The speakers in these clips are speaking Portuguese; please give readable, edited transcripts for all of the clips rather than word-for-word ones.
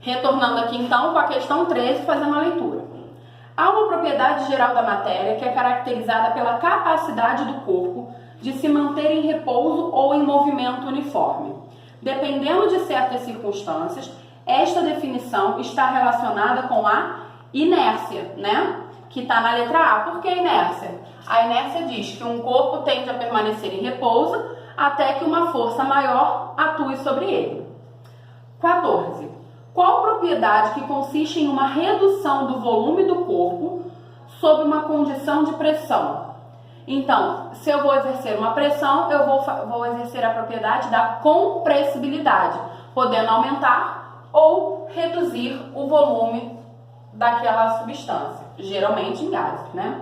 Retornando aqui então com a questão 13, fazendo a leitura. Há uma propriedade geral da matéria que é caracterizada pela capacidade do corpo de se manter em repouso ou em movimento uniforme. Dependendo de certas circunstâncias, esta definição está relacionada com a inércia, né? Que está na letra A. Por que inércia? A inércia diz que um corpo tende a permanecer em repouso até que uma força maior atue sobre ele. 14. Qual propriedade que consiste em uma redução do volume do corpo sob uma condição de pressão? Então, se eu vou exercer uma pressão, eu vou exercer a propriedade da compressibilidade, podendo aumentar ou reduzir o volume daquela substância, geralmente em gases, né?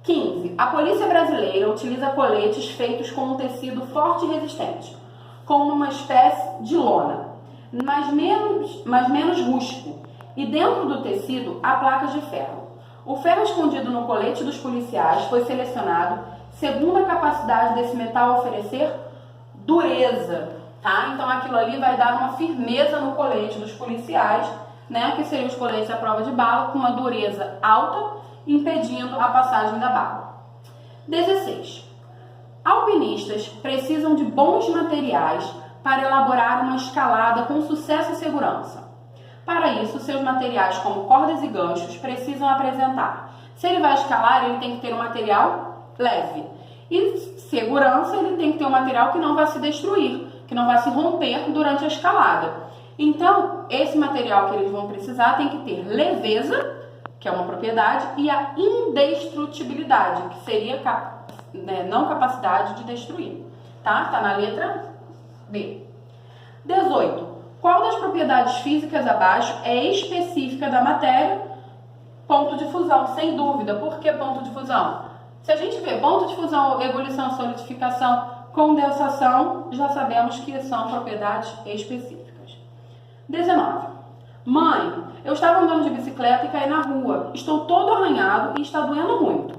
15. A polícia brasileira utiliza coletes feitos com um tecido forte e resistente, como uma espécie de lona, mas menos rústico, e dentro do tecido há placas de ferro. O ferro escondido no colete dos policiais foi selecionado segundo a capacidade desse metal oferecer dureza, tá? Então aquilo ali vai dar uma firmeza no colete dos policiais, né? Que seriam os coletes à prova de bala, com uma dureza alta, impedindo a passagem da bala. 16. Alpinistas precisam de bons materiais para elaborar uma escalada com sucesso e segurança. Para isso, seus materiais, como cordas e ganchos, precisam apresentar. Se ele vai escalar, ele tem que ter um material leve. E segurança, ele tem que ter um material que não vai se destruir, que não vai se romper durante a escalada. Então, esse material que eles vão precisar tem que ter leveza, que é uma propriedade, e a indestrutibilidade, que seria não capacidade de destruir. Tá? Tá na letra B. 18. Qual das propriedades físicas abaixo é específica da matéria? Ponto de fusão, sem dúvida. Por que ponto de fusão? Se a gente vê ponto de fusão, ebulição, solidificação, condensação, já sabemos que são propriedades específicas. 19. Mãe, eu estava andando de bicicleta e caí na rua. Estou todo arranhado e está doendo muito.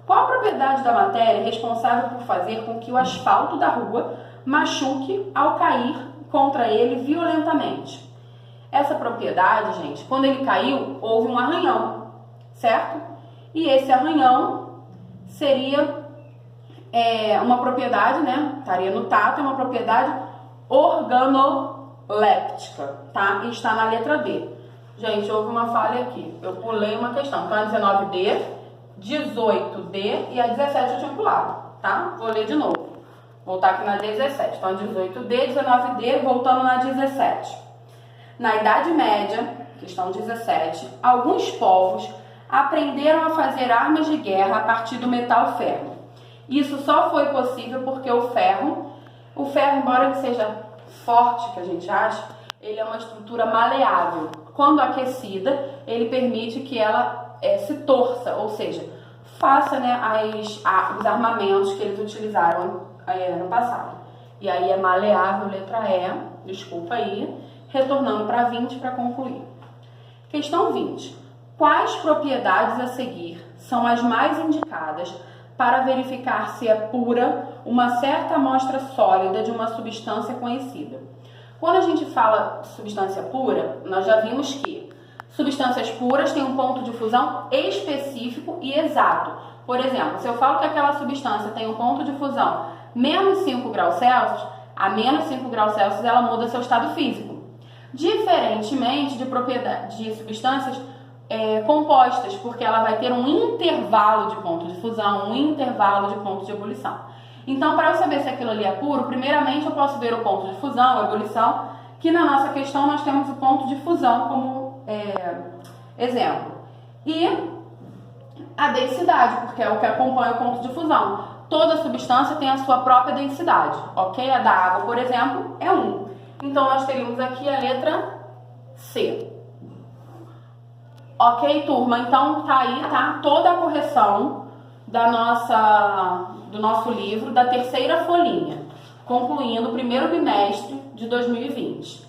Qual a propriedade da matéria responsável por fazer com que o asfalto da rua machuque ao cair contra ele violentamente? Essa propriedade, gente, quando ele caiu, houve um arranhão, certo? E esse arranhão seria uma propriedade, né? Estaria no tato, é uma propriedade organoléptica, tá? E está na letra D. Gente, houve uma falha aqui. Eu pulei uma questão. Então, a 19D, 18D e a 17 eu tinha pulado, tá? Vou ler de novo. Voltar aqui na 17. Então, 18D, 19D, voltando na 17. Na Idade Média, questão 17, alguns povos aprenderam a fazer armas de guerra a partir do metal ferro. Isso só foi possível porque o ferro, embora ele seja forte, que a gente acha, ele é uma estrutura maleável. Quando aquecida, ele permite que ela se torça, ou seja, faça, né, os armamentos que eles utilizaram no passado. E aí é maleável, letra E, desculpa aí, retornando para 20 para concluir. Questão 20. Quais propriedades a seguir são as mais indicadas para verificar se é pura uma certa amostra sólida de uma substância conhecida? Quando a gente fala de substância pura, nós já vimos que substâncias puras têm um ponto de fusão específico e exato. Por exemplo, se eu falo que aquela substância tem um ponto de fusão menos 5 graus Celsius, a menos 5 graus Celsius ela muda seu estado físico. Diferentemente de substâncias compostas, porque ela vai ter um intervalo de ponto de fusão, um intervalo de ponto de ebulição. Então, para eu saber se aquilo ali é puro, primeiramente eu posso ver o ponto de fusão, ebulição, que na nossa questão nós temos o ponto de fusão como exemplo. E a densidade, porque é o que acompanha o ponto de fusão. Toda substância tem a sua própria densidade, ok? A da água, por exemplo, é 1. Então, nós teríamos aqui a letra C. Ok, turma? Então, tá aí, tá? Toda a correção do nosso livro, da terceira folhinha, concluindo o primeiro bimestre de 2020.